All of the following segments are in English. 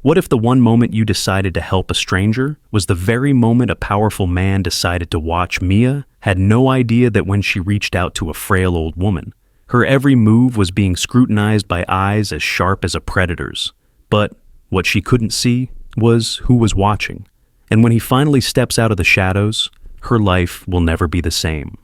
What if the one moment you decided to help a stranger was the very moment a powerful man decided to watch? Mia had no idea that when she reached out to a frail old woman, her every move was being scrutinized by eyes as sharp as a predator's. But what she couldn't see was who was watching. And when he finally steps out of the shadows, her life will never be the same.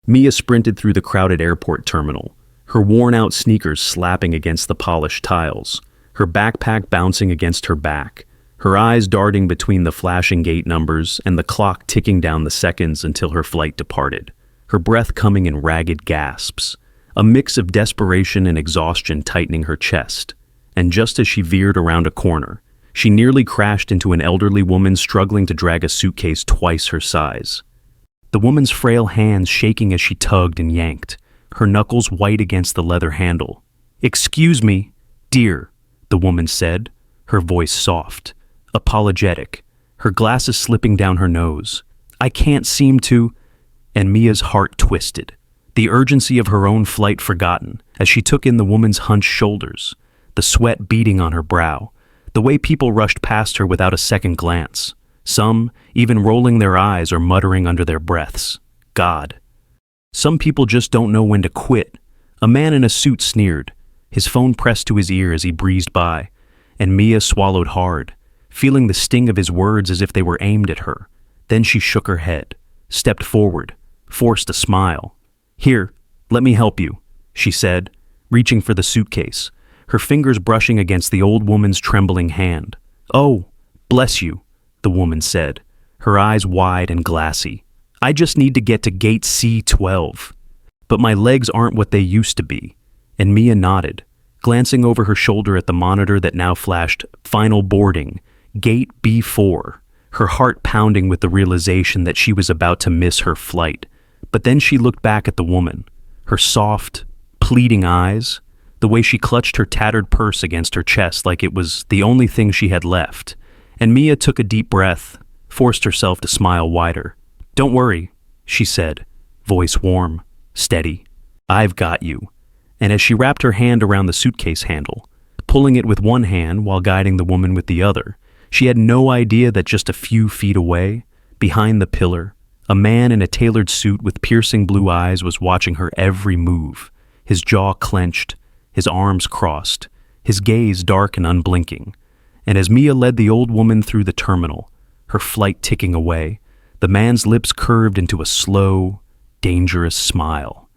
Mia sprinted through the crowded airport terminal, her worn-out sneakers slapping against the polished tiles, her backpack bouncing against her back, her eyes darting between the flashing gate numbers and the clock ticking down the seconds until her flight departed, her breath coming in ragged gasps, a mix of desperation and exhaustion tightening her chest. And just as she veered around a corner, she nearly crashed into an elderly woman struggling to drag a suitcase twice her size. The woman's frail hands shaking as she tugged and yanked, her knuckles white against the leather handle. "Excuse me, dear," the woman said, her voice soft, apologetic, her glasses slipping down her nose. "I can't seem to—" And Mia's heart twisted, the urgency of her own flight forgotten as she took in the woman's hunched shoulders, the sweat beading on her brow, the way people rushed past her without a second glance, some even rolling their eyes or muttering under their breaths. God. Some people just don't know when to quit. A man in a suit sneered, his phone pressed to his ear as he breezed by, and Mia swallowed hard, feeling the sting of his words as if they were aimed at her. Then she shook her head, stepped forward, forced a smile. "Here, let me help you," she said, reaching for the suitcase, her fingers brushing against the old woman's trembling hand. "Oh, bless you," the woman said, her eyes wide and glassy. "I just need to get to gate C12. But my legs aren't what they used to be." And Mia nodded, glancing over her shoulder at the monitor that now flashed "Final boarding, gate B4," her heart pounding with the realization that she was about to miss her flight. But then she looked back at the woman, her soft, pleading eyes, the way she clutched her tattered purse against her chest like it was the only thing she had left. And Mia took a deep breath, forced herself to smile wider. "Don't worry," she said, voice warm, steady. "I've got you." And as she wrapped her hand around the suitcase handle, pulling it with one hand while guiding the woman with the other, she had no idea that just a few feet away, behind the pillar, a man in a tailored suit with piercing blue eyes was watching her every move, his jaw clenched, his arms crossed, his gaze dark and unblinking. And as Mia led the old woman through the terminal, her flight ticking away, the man's lips curved into a slow, dangerous smile.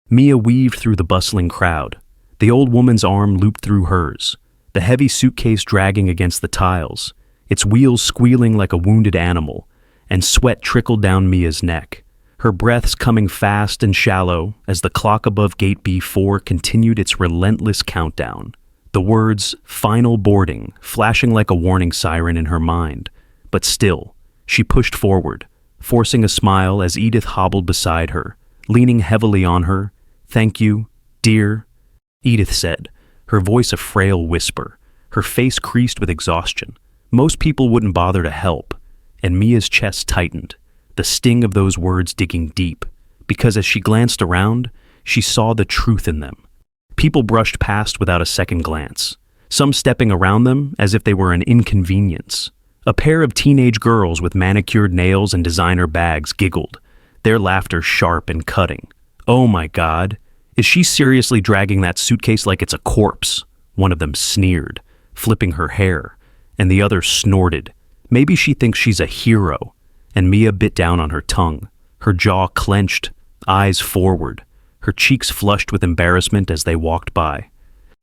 Mia weaved through the bustling crowd, the old woman's arm looped through hers, the heavy suitcase dragging against the tiles, its wheels squealing like a wounded animal, and sweat trickled down Mia's neck, her breaths coming fast and shallow as the clock above gate B4 continued its relentless countdown, the words "final boarding" flashing like a warning siren in her mind. But still, she pushed forward, forcing a smile as Edith hobbled beside her, leaning heavily on her. "Thank you, dear," Edith said, her voice a frail whisper, her face creased with exhaustion. Most people wouldn't bother to help, and Mia's chest tightened, the sting of those words digging deep, because as she glanced around, she saw the truth in them. People brushed past without a second glance, some stepping around them as if they were an inconvenience. A pair of teenage girls with manicured nails and designer bags giggled, their laughter sharp and cutting. "Oh my God, is she seriously dragging that suitcase like it's a corpse?" One of them sneered, flipping her hair, and the other snorted. "Maybe she thinks she's a hero." And Mia bit down on her tongue, her jaw clenched, eyes forward, her cheeks flushed with embarrassment as they walked by,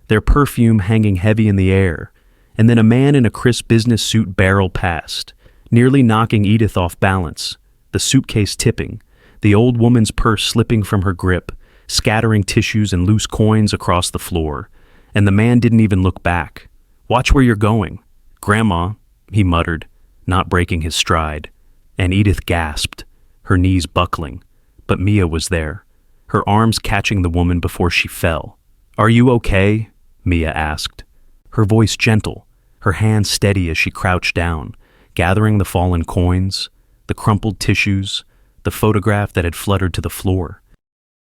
their perfume hanging heavy in the air. And then a man in a crisp business suit barreled past, nearly knocking Edith off balance, the suitcase tipping, the old woman's purse slipping from her grip, scattering tissues and loose coins across the floor. And the man didn't even look back. "Watch where you're going, Grandma," he muttered, not breaking his stride. And Edith gasped, her knees buckling. But Mia was there, her arms catching the woman before she fell. "Are you okay?" Mia asked, her voice gentle, her hands steady as she crouched down, gathering the fallen coins, the crumpled tissues, the photograph that had fluttered to the floor.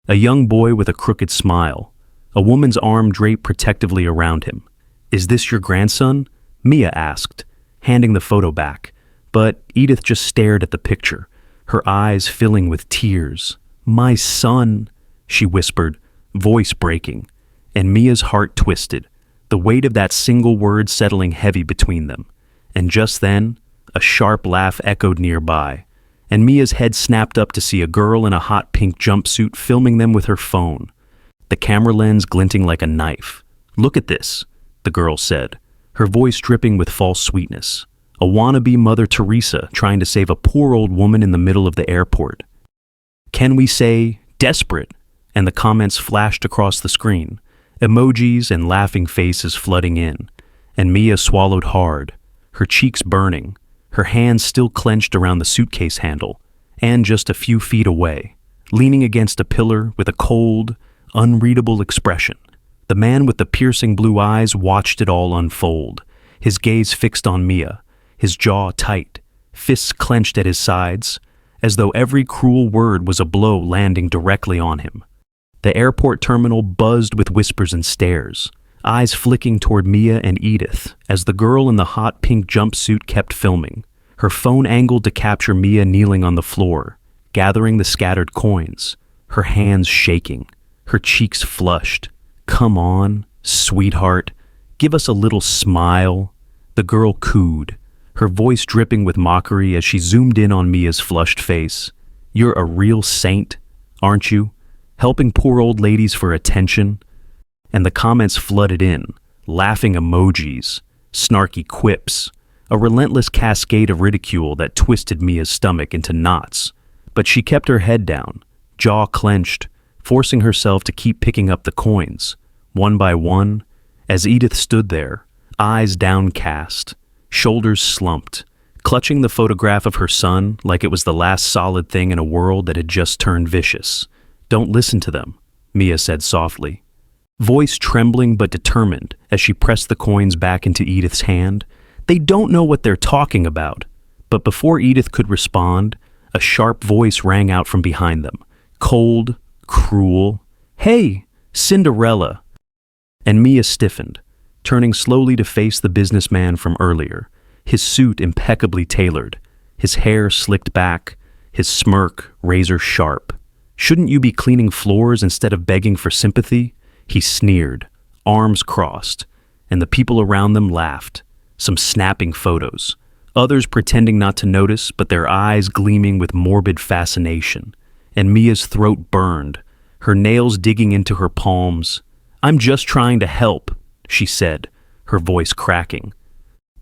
A young boy with a crooked smile, a woman's arm draped protectively around him. "Is this your grandson?" Mia asked, handing the photo back, but Edith just stared at the picture, her eyes filling with tears. "My son," she whispered, voice breaking, and Mia's heart twisted, the weight of that single word settling heavy between them. And just then, a sharp laugh echoed nearby, and Mia's head snapped up to see a girl in a hot pink jumpsuit filming them with her phone, the camera lens glinting like a knife. "Look at this," the girl said, her voice dripping with false sweetness. A wannabe Mother Teresa trying to save a poor old woman in the middle of the airport. "Can we say desperate?" And the comments flashed across the screen, emojis and laughing faces flooding in, and Mia swallowed hard, her cheeks burning, her hands still clenched around the suitcase handle, and just a few feet away, leaning against a pillar with a cold, unreadable expression. The man with the piercing blue eyes watched it all unfold, his gaze fixed on Mia, his jaw tight, fists clenched at his sides, as though every cruel word was a blow landing directly on him. The airport terminal buzzed with whispers and stares, eyes flicking toward Mia and Edith as the girl in the hot pink jumpsuit kept filming, her phone angled to capture Mia kneeling on the floor, gathering the scattered coins, her hands shaking, her cheeks flushed. "Come on, sweetheart, give us a little smile," the girl cooed, her voice dripping with mockery as she zoomed in on Mia's flushed face. "You're a real saint, aren't you? Helping poor old ladies for attention?" And the comments flooded in, laughing emojis, snarky quips, a relentless cascade of ridicule that twisted Mia's stomach into knots. But she kept her head down, jaw clenched, forcing herself to keep picking up the coins, one by one, as Edith stood there, eyes downcast, shoulders slumped, clutching the photograph of her son like it was the last solid thing in a world that had just turned vicious. "Don't listen to them," Mia said softly, voice trembling but determined as she pressed the coins back into Edith's hand. "They don't know what they're talking about." But before Edith could respond, a sharp voice rang out from behind them, cold, cruel. "Hey, Cinderella!" And Mia stiffened, turning slowly to face the businessman from earlier, his suit impeccably tailored, his hair slicked back, his smirk razor sharp. "Shouldn't you be cleaning floors instead of begging for sympathy?" He sneered, arms crossed, and the people around them laughed, some snapping photos, others pretending not to notice but their eyes gleaming with morbid fascination. And Mia's throat burned, her nails digging into her palms. "I'm just trying to help," she said, her voice cracking.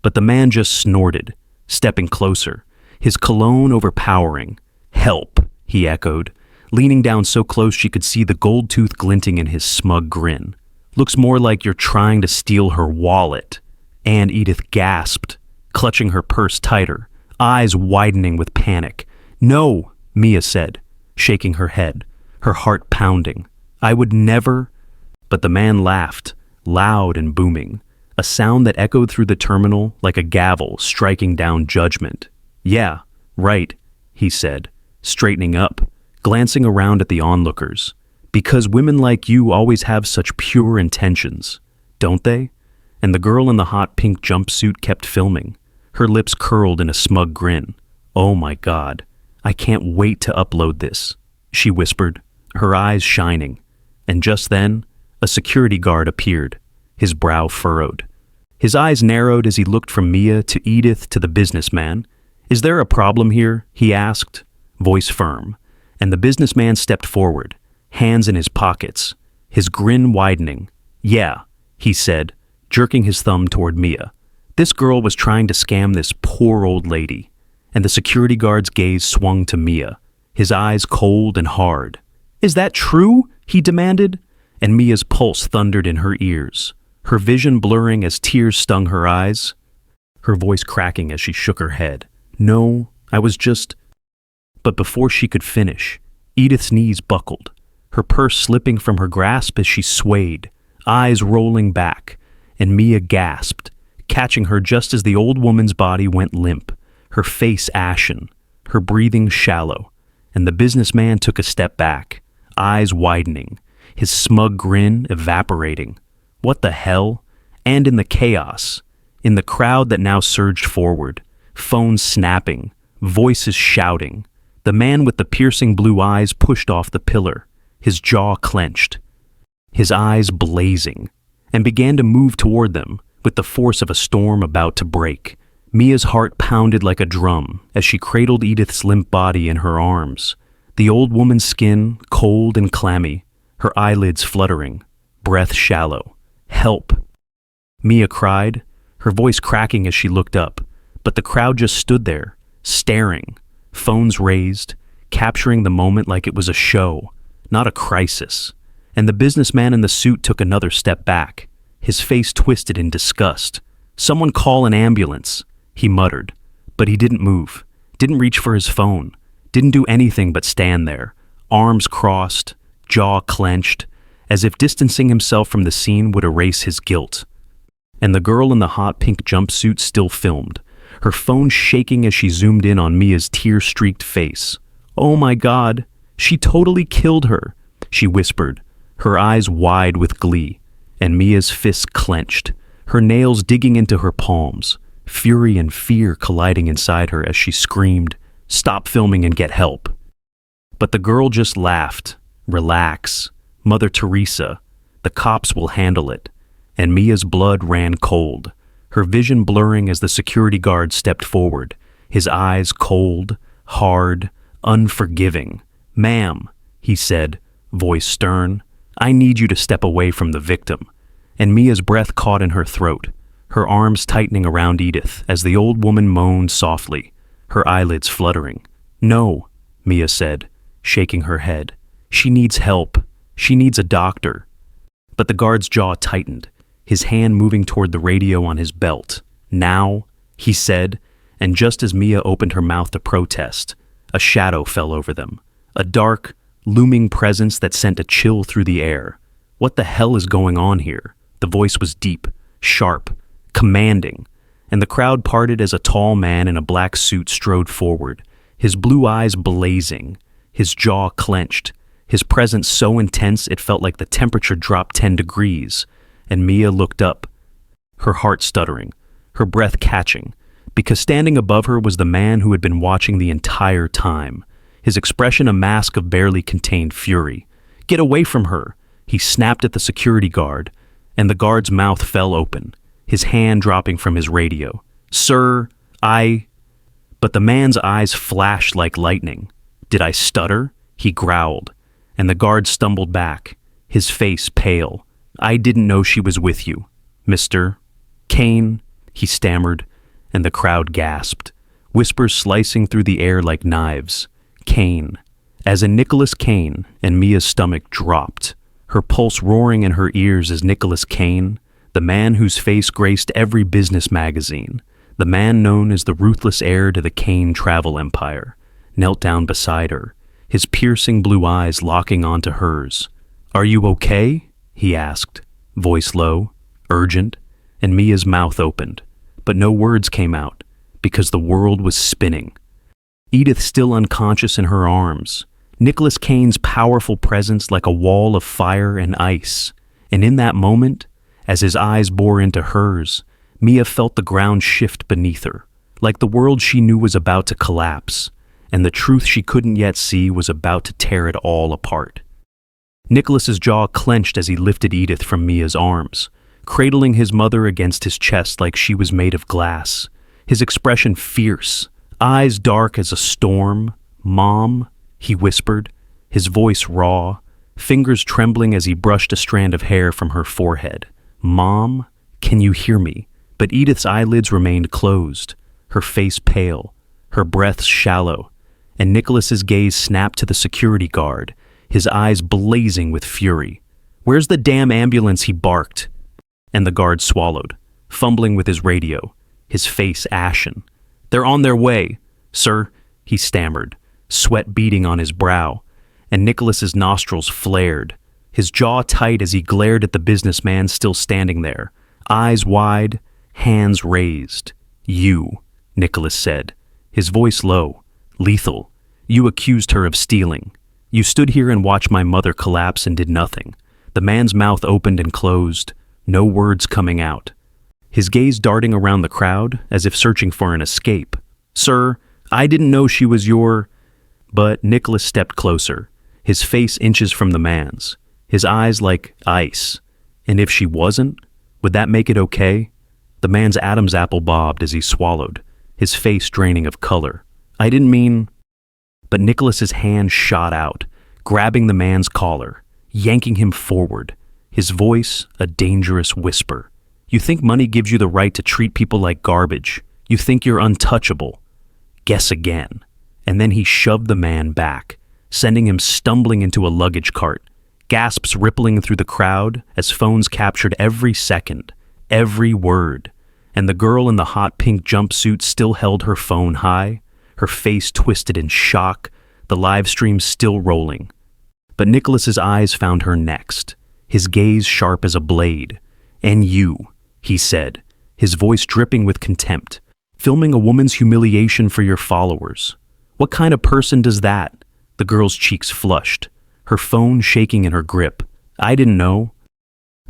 But the man just snorted, stepping closer, his cologne overpowering. "Help," he echoed, leaning down so close she could see the gold tooth glinting in his smug grin. "Looks more like you're trying to steal her wallet." And Edith gasped, clutching her purse tighter, eyes widening with panic. "No," Mia said, shaking her head, her heart pounding. "I would never." But the man laughed, loud and booming, a sound that echoed through the terminal like a gavel striking down judgment. "Yeah, right," he said, straightening up, glancing around at the onlookers. "Because women like you always have such pure intentions, don't they?" And the girl in the hot pink jumpsuit kept filming, her lips curled in a smug grin. "Oh my God, I can't wait to upload this," she whispered, her eyes shining. And just then, a security guard appeared, his brow furrowed. His eyes narrowed as he looked from Mia to Edith to the businessman. "Is there a problem here?" he asked, voice firm. And the businessman stepped forward, hands in his pockets, his grin widening. "Yeah," he said, jerking his thumb toward Mia. This girl was trying to scam this poor old lady. And the security guard's gaze swung to Mia, his eyes cold and hard. "Is that true?" he demanded. And Mia's pulse thundered in her ears, her vision blurring as tears stung her eyes, her voice cracking as she shook her head. "No, I was just..." But before she could finish, Edith's knees buckled, her purse slipping from her grasp as she swayed, eyes rolling back, and Mia gasped, catching her just as the old woman's body went limp, her face ashen, her breathing shallow, and the businessman took a step back, eyes widening, his smug grin evaporating. What the hell? And in the chaos, In the crowd that now surged forward, phones snapping, voices shouting, the man with the piercing blue eyes pushed off the pillar, his jaw clenched, his eyes blazing, and began to move toward them with the force of a storm about to break. Mia's heart pounded like a drum as she cradled Edith's limp body in her arms, the old woman's skin cold and clammy, her eyelids fluttering, breath shallow. "Help!" Mia cried, her voice cracking as she looked up, but the crowd just stood there, staring, phones raised, capturing the moment like it was a show, not a crisis. And the businessman in the suit took another step back, his face twisted in disgust. "Someone call an ambulance," he muttered, but he didn't move, didn't reach for his phone, didn't do anything but stand there, arms crossed, jaw clenched, as if distancing himself from the scene would erase his guilt. And the girl in the hot pink jumpsuit still filmed, her phone shaking as she zoomed in on Mia's tear-streaked face. "Oh my God, she totally killed her," she whispered, her eyes wide with glee, and Mia's fists clenched, her nails digging into her palms, fury and fear colliding inside her as she screamed, "Stop filming and get help." But the girl just laughed. "Relax, Mother Teresa, the cops will handle it." And Mia's blood ran cold, her vision blurring as the security guard stepped forward, his eyes cold, hard, unforgiving. "Ma'am," he said, voice stern, "I need you to step away from the victim." And Mia's breath caught in her throat, her arms tightening around Edith as the old woman moaned softly, her eyelids fluttering. "No," Mia said, shaking her head. "She needs help. She needs a doctor." But the guard's jaw tightened, his hand moving toward the radio on his belt. "Now," he said, and just as Mia opened her mouth to protest, a shadow fell over them, a dark, looming presence that sent a chill through the air. "What the hell is going on here?" The voice was deep, sharp, commanding, and the crowd parted as a tall man in a black suit strode forward, his blue eyes blazing, his jaw clenched, his presence so intense it felt like the temperature dropped 10 degrees. And Mia looked up, her heart stuttering, her breath catching, because standing above her was the man who had been watching the entire time, his expression a mask of barely contained fury. "Get away from her!" He snapped at the security guard, and the guard's mouth fell open, his hand dropping from his radio. "Sir, I—" But the man's eyes flashed like lightning. "Did I stutter?" he growled, and the guard stumbled back, his face pale. "I didn't know she was with you, Mr. Kane," he stammered, and the crowd gasped, whispers slicing through the air like knives. Kane. As in Nicholas Kane, and Mia's stomach dropped, her pulse roaring in her ears as Nicholas Kane, the man whose face graced every business magazine, the man known as the ruthless heir to the Kane travel empire, knelt down beside her, his piercing blue eyes locking onto hers. "Are you okay?" he asked, voice low, urgent, and Mia's mouth opened, but no words came out, because the world was spinning. Edith still unconscious in her arms, Nicholas Kane's powerful presence like a wall of fire and ice, and in that moment, as his eyes bore into hers, Mia felt the ground shift beneath her, like the world she knew was about to collapse, and the truth she couldn't yet see was about to tear it all apart. Nicholas's jaw clenched as he lifted Edith from Mia's arms, cradling his mother against his chest like she was made of glass, his expression fierce, eyes dark as a storm. "Mom," he whispered, his voice raw, fingers trembling as he brushed a strand of hair from her forehead. "Mom, can you hear me?" But Edith's eyelids remained closed, her face pale, her breath shallow, and Nicholas's gaze snapped to the security guard, his eyes blazing with fury. "Where's the damn ambulance?" he barked. And the guard swallowed, fumbling with his radio, his face ashen. "They're on their way, sir," he stammered, sweat beading on his brow, and Nicholas's nostrils flared, his jaw tight as he glared at the businessman still standing there, eyes wide, hands raised. "You," Nicholas said, his voice low, lethal. "You accused her of stealing. You stood here and watched my mother collapse and did nothing." The man's mouth opened and closed, no words coming out. his gaze darting around the crowd as if searching for an escape. "Sir, I didn't know she was your—" But Nicholas stepped closer, his face inches from the man's, his eyes like ice. And if she wasn't, would that make it okay? The man's Adam's apple bobbed as he swallowed, his face draining of color. "I didn't mean—" But Nicholas's hand shot out, grabbing the man's collar, yanking him forward, his voice a dangerous whisper. "You think money gives you the right to treat people like garbage? You think you're untouchable? Guess again." And then he shoved the man back, sending him stumbling into a luggage cart, gasps rippling through the crowd as phones captured every second, every word. And the girl in the hot pink jumpsuit still held her phone high, her face twisted in shock, the live stream still rolling. But Nicholas's eyes found her next, his gaze sharp as a blade. "And you," he said, his voice dripping with contempt, "filming a woman's humiliation for your followers. What kind of person does that?" The girl's cheeks flushed, her phone shaking in her grip. "I didn't know."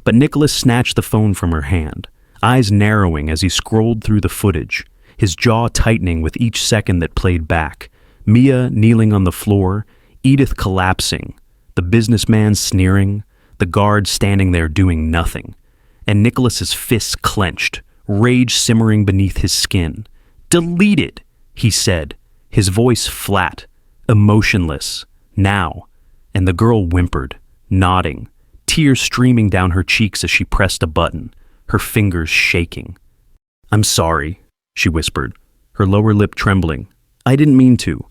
But Nicholas snatched the phone from her hand, eyes narrowing as he scrolled through the footage, his jaw tightening with each second that played back. Mia kneeling on the floor, Edith collapsing, the businessman sneering, the guard standing there doing nothing. And Nicholas's fists clenched, rage simmering beneath his skin. "Delete it," he said, his voice flat, emotionless. "Now." And the girl whimpered, nodding, tears streaming down her cheeks as she pressed a button, her fingers shaking. "I'm sorry," she whispered, her lower lip trembling. "I didn't mean to."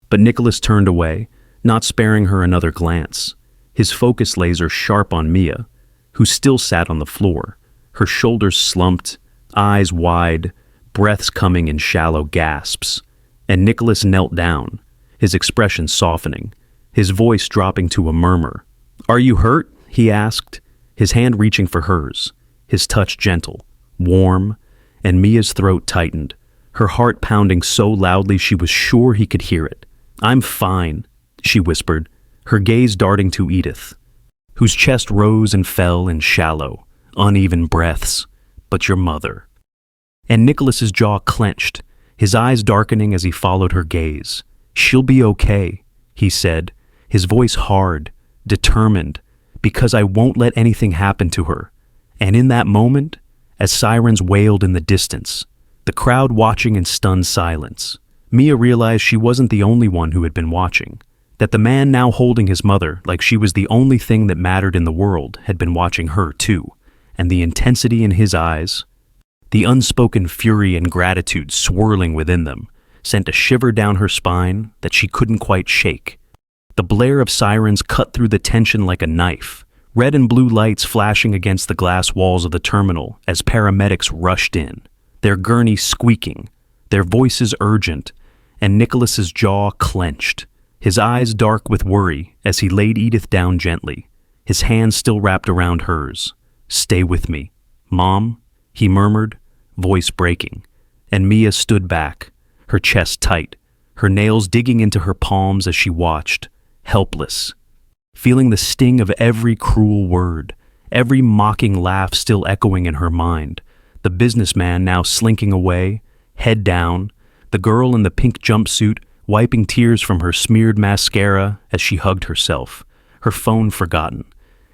But Nicholas turned away, not sparing her another glance, his focus laser sharp on Mia, who still sat on the floor, her shoulders slumped, eyes wide, breaths coming in shallow gasps. And Nicholas knelt down, his expression softening, his voice dropping to a murmur. "Are you hurt?" he asked, his hand reaching for hers, his touch gentle, warm, and Mia's throat tightened, her heart pounding so loudly she was sure he could hear it. "I'm fine," she whispered, her gaze darting to Edith, whose chest rose and fell in shallow, uneven breaths. "But your mother." And Nicholas's jaw clenched, his eyes darkening as he followed her gaze. "She'll be okay," he said, his voice hard, determined, "because I won't let anything happen to her." And in that moment, as sirens wailed in the distance, the crowd watching in stunned silence, Mia realized she wasn't the only one who had been watching, that the man now holding his mother like she was the only thing that mattered in the world had been watching her too, and the intensity in his eyes, the unspoken fury and gratitude swirling within them, sent a shiver down her spine that she couldn't quite shake. The blare of sirens cut through the tension like a knife, red and blue lights flashing against the glass walls of the terminal as paramedics rushed in, their gurney squeaking, their voices urgent, and Nicholas's jaw clenched, his eyes dark with worry as he laid Edith down gently, his hands still wrapped around hers. "Stay with me, Mom," he murmured, voice breaking, and Mia stood back, her chest tight, her nails digging into her palms as she watched, helpless, feeling the sting of every cruel word, every mocking laugh still echoing in her mind, the businessman now slinking away, head down, the girl in the pink jumpsuit wiping tears from her smeared mascara as she hugged herself, her phone forgotten,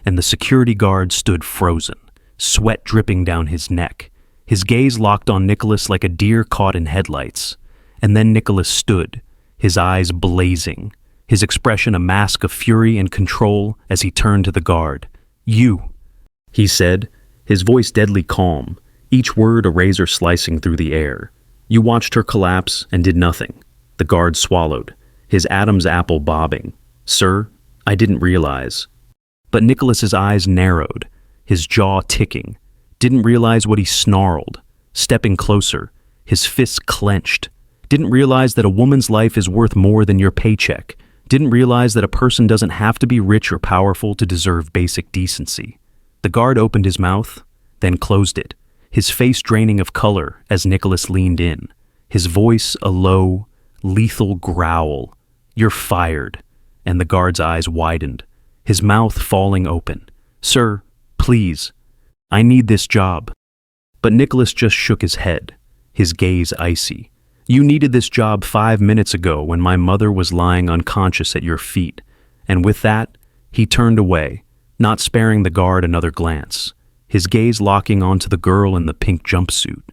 and the security guard stood frozen, sweat dripping down his neck, his gaze locked on Nicholas like a deer caught in headlights. And then Nicholas stood, his eyes blazing, his expression a mask of fury and control as he turned to the guard. "You," he said, his voice deadly calm, each word a razor slicing through the air. "You watched her collapse and did nothing." The guard swallowed, his Adam's apple bobbing. "Sir, I didn't realize." But Nicholas's eyes narrowed, his jaw ticking, didn't realize what he snarled, stepping closer, his fists clenched, didn't realize that a woman's life is worth more than your paycheck, didn't realize that a person doesn't have to be rich or powerful to deserve basic decency. The guard opened his mouth, then closed it, his face draining of color as Nicholas leaned in, his voice a low, lethal growl. "You're fired." And the guard's eyes widened, his mouth falling open. "Sir, please. I need this job." But Nicholas just shook his head, his gaze icy. "You needed this job 5 minutes ago when my mother was lying unconscious at your feet." And with that, he turned away, not sparing the guard another glance, his gaze locking onto the girl in the pink jumpsuit,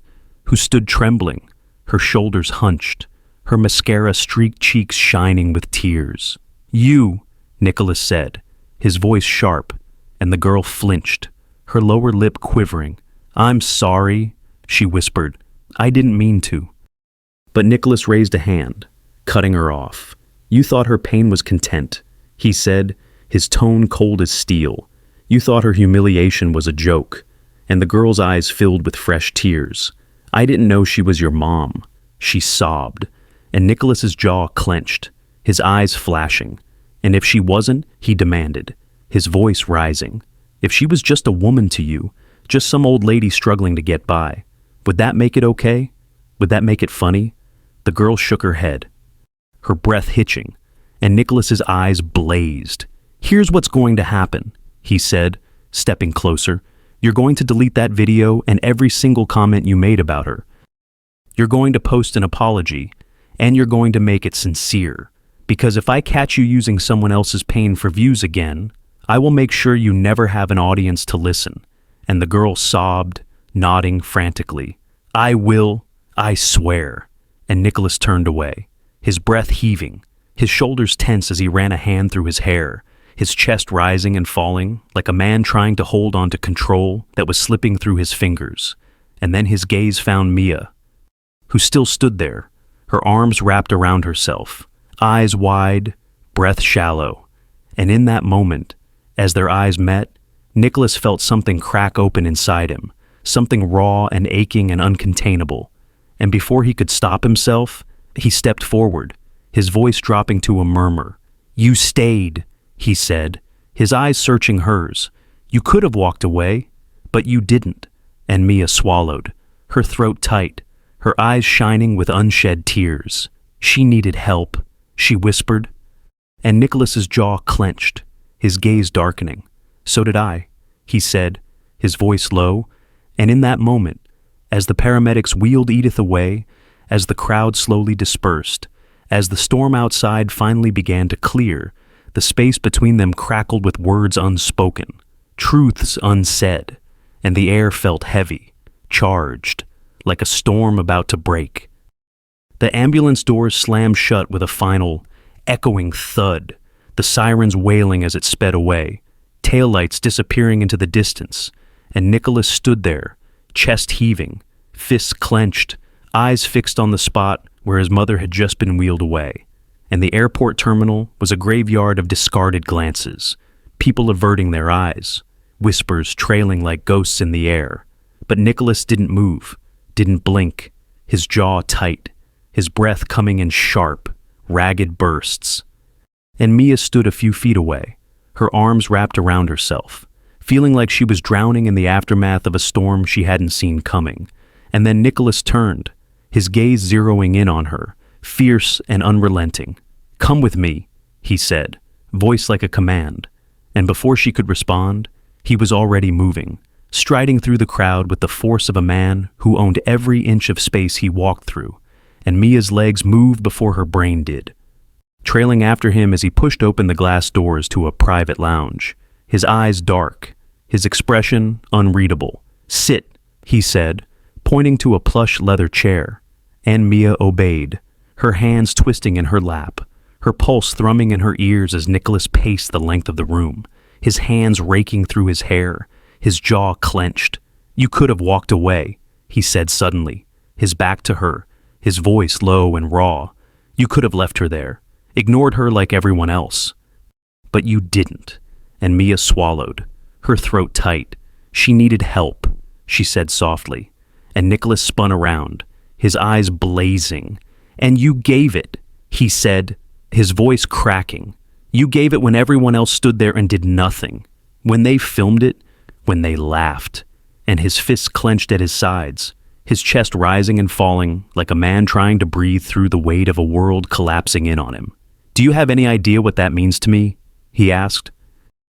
who stood trembling, her shoulders hunched, her mascara-streaked cheeks shining with tears. "You," Nicholas said, his voice sharp, and the girl flinched, her lower lip quivering. "I'm sorry," she whispered. "I didn't mean to." But Nicholas raised a hand, cutting her off. "You thought her pain was content," he said, his tone cold as steel. "You thought her humiliation was a joke." And the girl's eyes filled with fresh tears. "I didn't know she was your mom," she sobbed, and Nicholas's jaw clenched, his eyes flashing. "And if she wasn't," he demanded, his voice rising, "if she was just a woman to you, just some old lady struggling to get by, would that make it okay? Would that make it funny?" The girl shook her head, her breath hitching, and Nicholas's eyes blazed. "Here's what's going to happen," he said, stepping closer. "You're going to delete that video and every single comment you made about her. You're going to post an apology, and you're going to make it sincere. Because if I catch you using someone else's pain for views again, I will make sure you never have an audience to listen." And the girl sobbed, nodding frantically. "I will, I swear." And Nicholas turned away, his breath heaving, his shoulders tense as he ran a hand through his hair, his chest rising and falling like a man trying to hold on to control that was slipping through his fingers. And then his gaze found Mia, who still stood there, her arms wrapped around herself, eyes wide, breath shallow. And in that moment, as their eyes met, Nicholas felt something crack open inside him, something raw and aching and uncontainable. And before he could stop himself, he stepped forward, his voice dropping to a murmur. "You stayed," he said, his eyes searching hers. "You could have walked away, but you didn't." And Mia swallowed, her throat tight, her eyes shining with unshed tears. "She needed help," she whispered. And Nicholas's jaw clenched, his gaze darkening. "So did I," he said, his voice low. And in that moment, as the paramedics wheeled Edith away, as the crowd slowly dispersed, as the storm outside finally began to clear, the space between them crackled with words unspoken, truths unsaid, and the air felt heavy, charged, like a storm about to break. The ambulance doors slammed shut with a final, echoing thud, the sirens wailing as it sped away, taillights disappearing into the distance, and Nicholas stood there, chest heaving, fists clenched, eyes fixed on the spot where his mother had just been wheeled away. And the airport terminal was a graveyard of discarded glances, people averting their eyes, whispers trailing like ghosts in the air. But Nicholas didn't move, didn't blink, his jaw tight, his breath coming in sharp, ragged bursts. And Mia stood a few feet away, her arms wrapped around herself, feeling like she was drowning in the aftermath of a storm she hadn't seen coming. And then Nicholas turned, his gaze zeroing in on her, fierce and unrelenting. "Come with me," he said, voice like a command. And before she could respond, he was already moving, striding through the crowd with the force of a man who owned every inch of space he walked through, and Mia's legs moved before her brain did. Trailing after him as he pushed open the glass doors to a private lounge, his eyes dark, his expression unreadable. "Sit," he said, pointing to a plush leather chair, and Mia obeyed, her hands twisting in her lap, her pulse thrumming in her ears as Nicholas paced the length of the room, his hands raking through his hair, his jaw clenched. "You could have walked away," he said suddenly, his back to her, his voice low and raw. "You could have left her there, ignored her like everyone else. But you didn't." And Mia swallowed, her throat tight. "She needed help," she said softly. And Nicholas spun around, his eyes blazing. "And you gave it," he said, his voice cracking. "You gave it when everyone else stood there and did nothing. When they filmed it, when they laughed." And his fists clenched at his sides, his chest rising and falling like a man trying to breathe through the weight of a world collapsing in on him. "Do you have any idea what that means to me?" he asked,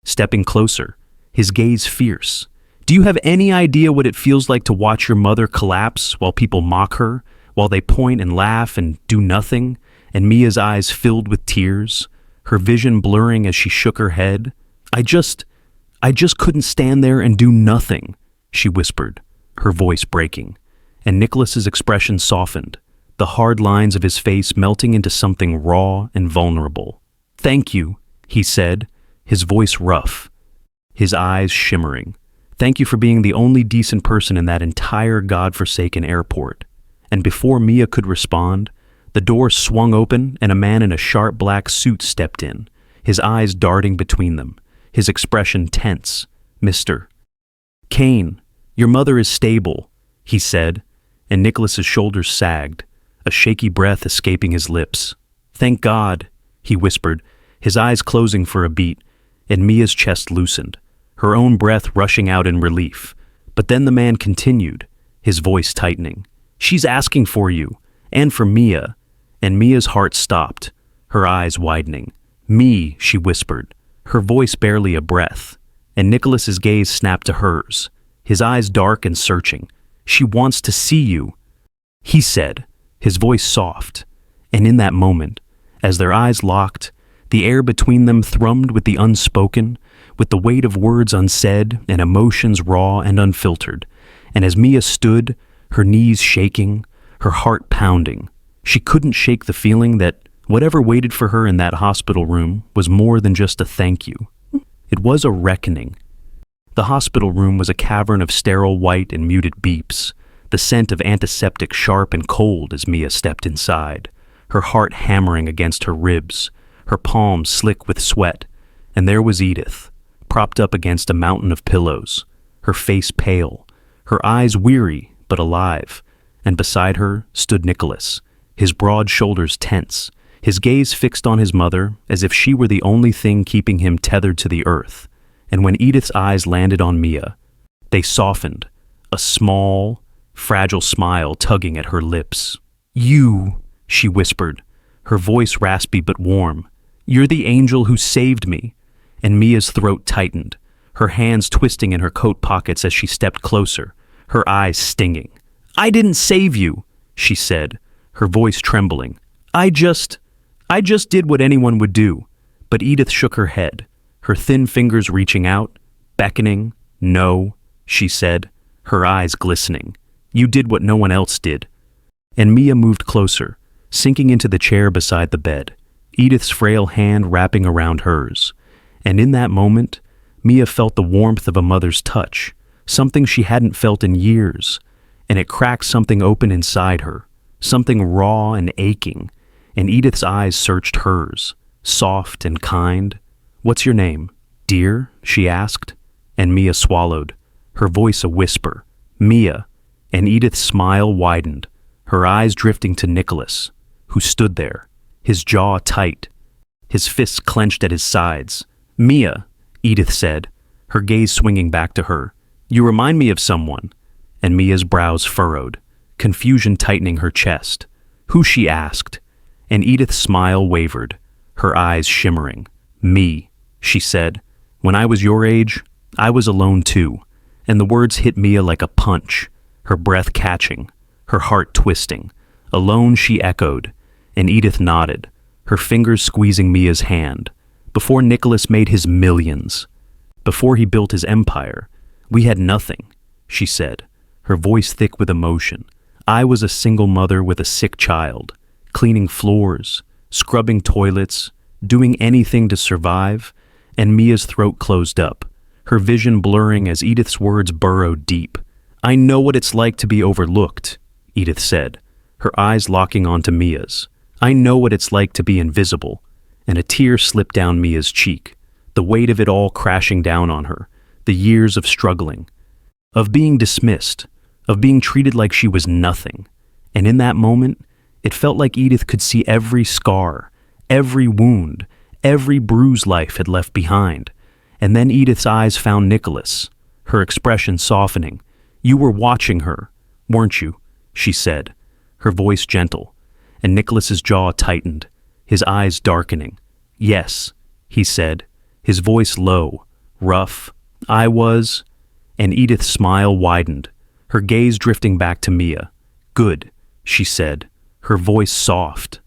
stepping closer, his gaze fierce. Do you have any idea what it feels like to watch your mother collapse while people mock her, while they point and laugh and do nothing, and Mia's eyes filled with tears, her vision blurring as she shook her head? I just couldn't stand there and do nothing, she whispered, her voice breaking, and Nicholas's expression softened, the hard lines of his face melting into something raw and vulnerable. Thank you, he said, his voice rough, his eyes shimmering. Thank you for being the only decent person in that entire godforsaken airport. And before Mia could respond, the door swung open and a man in a sharp black suit stepped in, his eyes darting between them, his expression tense. Mr. Kane, your mother is stable, he said, and Nicholas's shoulders sagged, a shaky breath escaping his lips. Thank God, he whispered, his eyes closing for a beat, and Mia's chest loosened, her own breath rushing out in relief. But then the man continued, his voice tightening. She's asking for you, and for Mia. And Mia's heart stopped, her eyes widening. Me, she whispered, her voice barely a breath, and Nicholas's gaze snapped to hers, his eyes dark and searching. She wants to see you, he said, his voice soft. And in that moment, as their eyes locked, the air between them thrummed with the unspoken, with the weight of words unsaid and emotions raw and unfiltered. And as Mia stood, her knees shaking, her heart pounding, she couldn't shake the feeling that whatever waited for her in that hospital room was more than just a thank you. It was a reckoning. The hospital room was a cavern of sterile white and muted beeps, the scent of antiseptic sharp and cold as Mia stepped inside, her heart hammering against her ribs, her palms slick with sweat. And there was Edith, propped up against a mountain of pillows, her face pale, her eyes weary but alive, and beside her stood Nicholas, his broad shoulders tense, his gaze fixed on his mother as if she were the only thing keeping him tethered to the earth. And when Edith's eyes landed on Mia, they softened, a small, fragile smile tugging at her lips. You, she whispered, her voice raspy but warm. You're the angel who saved me. And Mia's throat tightened, her hands twisting in her coat pockets as she stepped closer, her eyes stinging. I didn't save you, she said, her voice trembling. I just did what anyone would do. But Edith shook her head, her thin fingers reaching out, beckoning. No, she said, her eyes glistening. You did what no one else did. And Mia moved closer, sinking into the chair beside the bed, Edith's frail hand wrapping around hers. And in that moment, Mia felt the warmth of a mother's touch, something she hadn't felt in years, and it cracked something open inside her, something raw and aching, and Edith's eyes searched hers, soft and kind. What's your name, dear? She asked, and Mia swallowed, her voice a whisper. Mia, and Edith's smile widened, her eyes drifting to Nicholas, who stood there, his jaw tight, his fists clenched at his sides. Mia, Edith said, her gaze swinging back to her. You remind me of someone. And Mia's brows furrowed, confusion tightening her chest. Who, she asked, and Edith's smile wavered, her eyes shimmering. Me, she said. When I was your age, I was alone too, and the words hit Mia like a punch, her breath catching, her heart twisting. Alone, she echoed, and Edith nodded, her fingers squeezing Mia's hand. Before Nicholas made his millions, before he built his empire, we had nothing, she said, her voice thick with emotion. I was a single mother with a sick child, cleaning floors, scrubbing toilets, doing anything to survive, and Mia's throat closed up, her vision blurring as Edith's words burrowed deep. I know what it's like to be overlooked, Edith said, her eyes locking onto Mia's. I know what it's like to be invisible, and a tear slipped down Mia's cheek, the weight of it all crashing down on her, the years of struggling, of being dismissed, of being treated like she was nothing. And in that moment, it felt like Edith could see every scar, every wound, every bruise life had left behind. And then Edith's eyes found Nicholas, her expression softening. You were watching her, weren't you? She said, her voice gentle, and Nicholas's jaw tightened, his eyes darkening. Yes, he said, his voice low, rough. I was, and Edith's smile widened, her gaze drifting back to Mia. "Good," she said, her voice soft.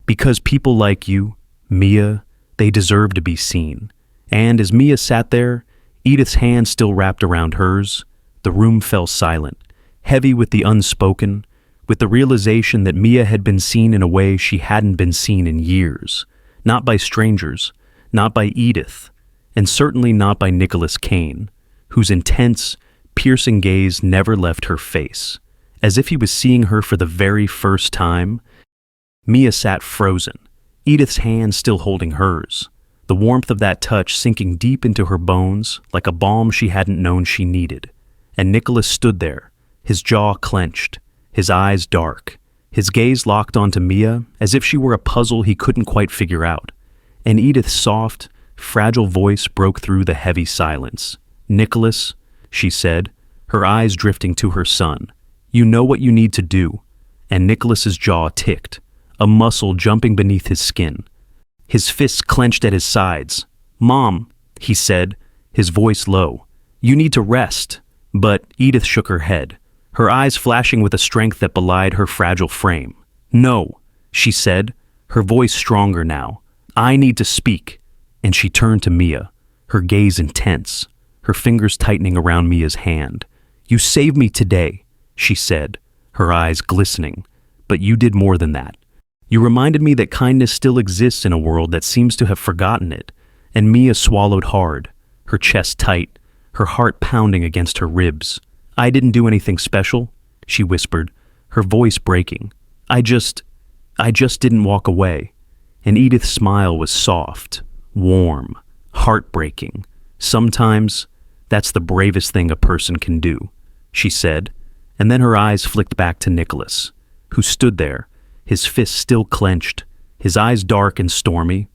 "Because people like you, Mia, they deserve to be seen." And as Mia sat there, Edith's hand still wrapped around hers, the room fell silent, heavy with the unspoken, with the realization that Mia had been seen in a way she hadn't been seen in years, not by strangers, not by Edith, and certainly not by Nicholas Kane, whose intense, piercing gaze never left her face. As if he was seeing her for the very first time, Mia sat frozen, Edith's hand still holding hers, the warmth of that touch sinking deep into her bones like a balm she hadn't known she needed. And Nicholas stood there, his jaw clenched, his eyes dark, his gaze locked onto Mia as if she were a puzzle he couldn't quite figure out. And Edith's soft, fragile voice broke through the heavy silence. "Nicholas," she said, her eyes drifting to her son, "you know what you need to do." And Nicholas's jaw ticked, a muscle jumping beneath his skin. His fists clenched at his sides. "Mom," he said, his voice low, "you need to rest." But Edith shook her head, her eyes flashing with a strength that belied her fragile frame. "No," she said, her voice stronger now. "I need to speak." And she turned to Mia, her gaze intense, her fingers tightening around Mia's hand. "You saved me today," she said, her eyes glistening. "But you did more than that. You reminded me that kindness still exists in a world that seems to have forgotten it." And Mia swallowed hard, her chest tight, her heart pounding against her ribs. "I didn't do anything special," she whispered, her voice breaking. I just didn't walk away." And Edith's smile was soft, warm, heartbreaking. "Sometimes that's the bravest thing a person can do," she said, and then her eyes flicked back to Nicholas, who stood there, his fists still clenched, his eyes dark and stormy.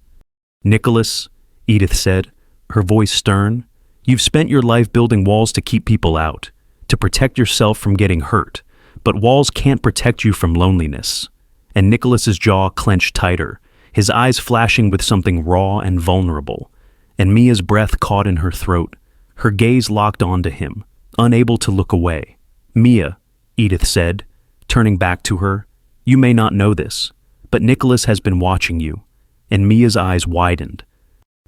"Nicholas," Edith said, her voice stern, "you've spent your life building walls to keep people out, to protect yourself from getting hurt, but walls can't protect you from loneliness." And Nicholas's jaw clenched tighter, his eyes flashing with something raw and vulnerable, and Mia's breath caught in her throat, her gaze locked onto him, unable to look away. "Mia," Edith said, turning back to her, "you may not know this, but Nicholas has been watching you." And Mia's eyes widened,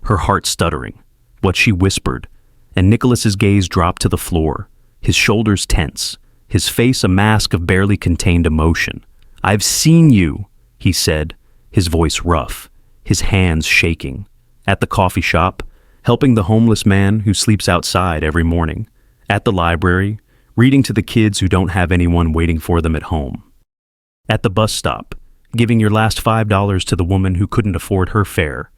her heart stuttering, what she whispered, and Nicholas's gaze dropped to the floor, his shoulders tense, his face a mask of barely contained emotion. "I've seen you," he said, his voice rough, his hands shaking. "At the coffee shop, helping the homeless man who sleeps outside every morning. At the library, reading to the kids who don't have anyone waiting for them at home. At the bus stop, giving your last $5 to the woman who couldn't afford her fare."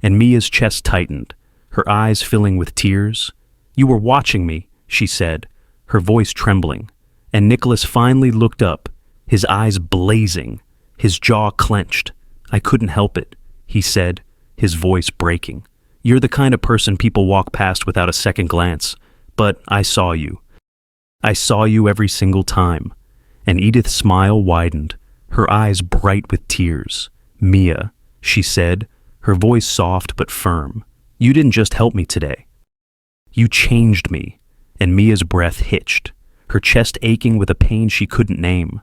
And Mia's chest tightened, her eyes filling with tears. "You were watching me," she said, her voice trembling. And Nicholas finally looked up, his eyes blazing, his jaw clenched. "I couldn't help it," he said, his voice breaking. "You're the kind of person people walk past without a second glance, but I saw you. I saw you every single time." And Edith's smile widened, her eyes bright with tears. "Mia," she said, her voice soft but firm, "you didn't just help me today. You changed me." And Mia's breath hitched, her chest aching with a pain she couldn't name,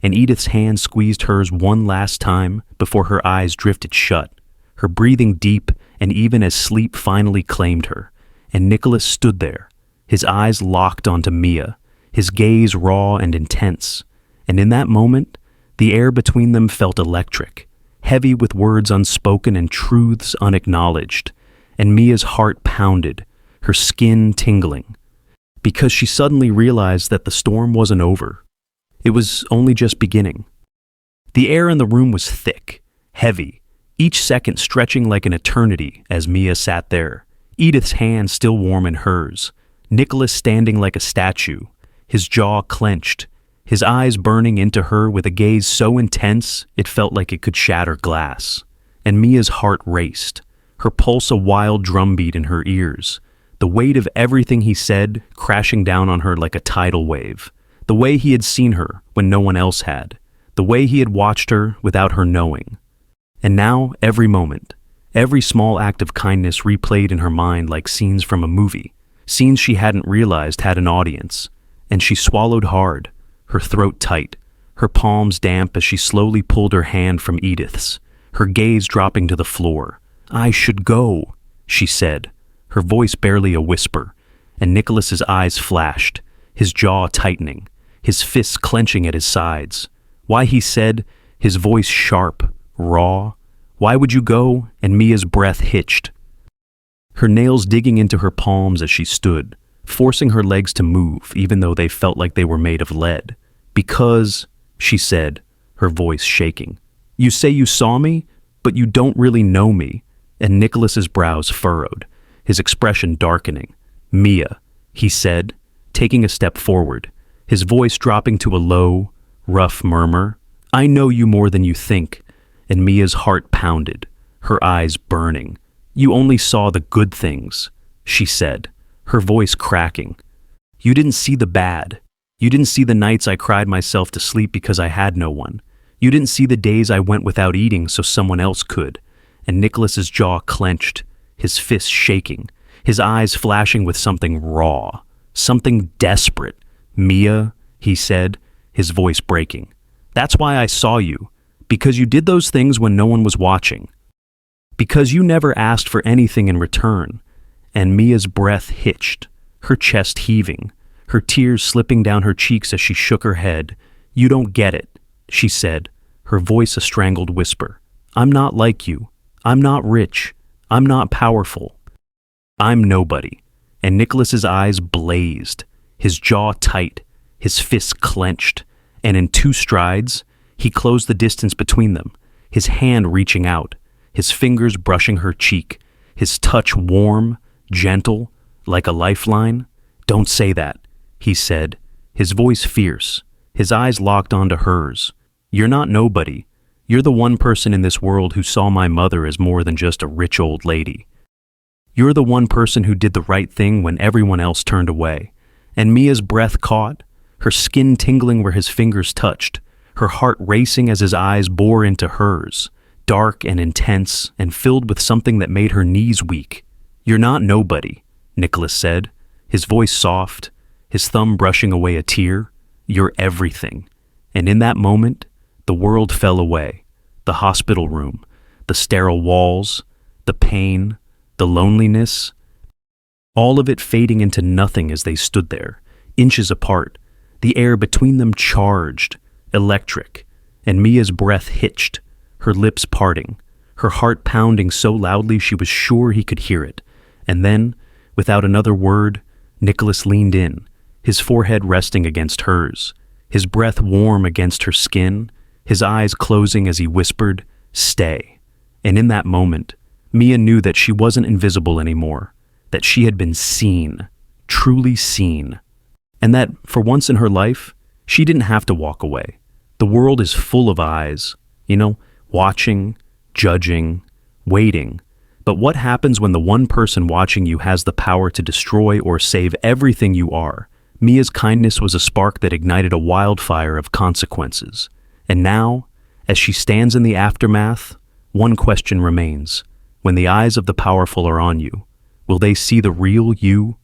and Edith's hand squeezed hers one last time before her eyes drifted shut, her breathing deep and even as sleep finally claimed her. And Nicholas stood there, his eyes locked onto Mia, his gaze raw and intense. And in that moment, the air between them felt electric, heavy with words unspoken and truths unacknowledged. And Mia's heart pounded, her skin tingling, because she suddenly realized that the storm wasn't over. It was only just beginning. The air in the room was thick, heavy, each second stretching like an eternity as Mia sat there, Edith's hand still warm in hers, Nicholas standing like a statue, his jaw clenched, his eyes burning into her with a gaze so intense it felt like it could shatter glass. And Mia's heart raced, her pulse a wild drumbeat in her ears, the weight of everything he said crashing down on her like a tidal wave, the way he had seen her when no one else had, the way he had watched her without her knowing. And now, every moment, every small act of kindness replayed in her mind like scenes from a movie, scenes she hadn't realized had an audience, and she swallowed hard, her throat tight, her palms damp as she slowly pulled her hand from Edith's, her gaze dropping to the floor. "I should go," she said, her voice barely a whisper, and Nicholas's eyes flashed, his jaw tightening, his fists clenching at his sides. Why, he said, his voice sharp, raw. "Why would you go?" And Mia's breath hitched, her nails digging into her palms as she stood, forcing her legs to move even though they felt like they were made of lead. "Because," she said, her voice shaking, "you say you saw me, but you don't really know me." And Nicholas's brows furrowed, his expression darkening. "Mia," he said, taking a step forward, his voice dropping to a low, rough murmur. "I know you more than you think." And Mia's heart pounded, her eyes burning. "You only saw the good things," she said, her voice cracking. "You didn't see the bad. You didn't see the nights I cried myself to sleep because I had no one. You didn't see the days I went without eating so someone else could." And Nicholas's jaw clenched, his fists shaking, his eyes flashing with something raw, something desperate. "Mia," he said, his voice breaking, "that's why I saw you, because you did those things when no one was watching. Because you never asked for anything in return." And Mia's breath hitched, her chest heaving, her tears slipping down her cheeks as she shook her head. "You don't get it," she said, her voice a strangled whisper. "I'm not like you. I'm not rich. I'm not powerful. I'm nobody." And Nicholas's eyes blazed, his jaw tight, his fists clenched, and in 2 strides, he closed the distance between them, his hand reaching out, his fingers brushing her cheek, his touch warm, gentle, like a lifeline. "Don't say that," he said, his voice fierce, his eyes locked onto hers. "You're not nobody. You're the one person in this world who saw my mother as more than just a rich old lady. You're the one person who did the right thing when everyone else turned away." And Mia's breath caught, her skin tingling where his fingers touched, her heart racing as his eyes bore into hers, dark and intense and filled with something that made her knees weak. "You're not nobody," Nicholas said, his voice soft, his thumb brushing away a tear. "You're everything." And in that moment, the world fell away. The hospital room, the sterile walls, the pain, the loneliness, all of it fading into nothing as they stood there, inches apart, the air between them charged, electric, and Mia's breath hitched, her lips parting, her heart pounding so loudly she was sure he could hear it. And then, without another word, Nicholas leaned in, his forehead resting against hers, his breath warm against her skin, his eyes closing as he whispered, "Stay." And in that moment, Mia knew that she wasn't invisible anymore, that she had been seen, truly seen, and that, for once in her life, she didn't have to walk away. The world is full of eyes, watching, judging, waiting. But what happens when the one person watching you has the power to destroy or save everything you are? Mia's kindness was a spark that ignited a wildfire of consequences. And now, as she stands in the aftermath, one question remains. When the eyes of the powerful are on you, will they see the real you,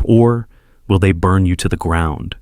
or will they burn you to the ground?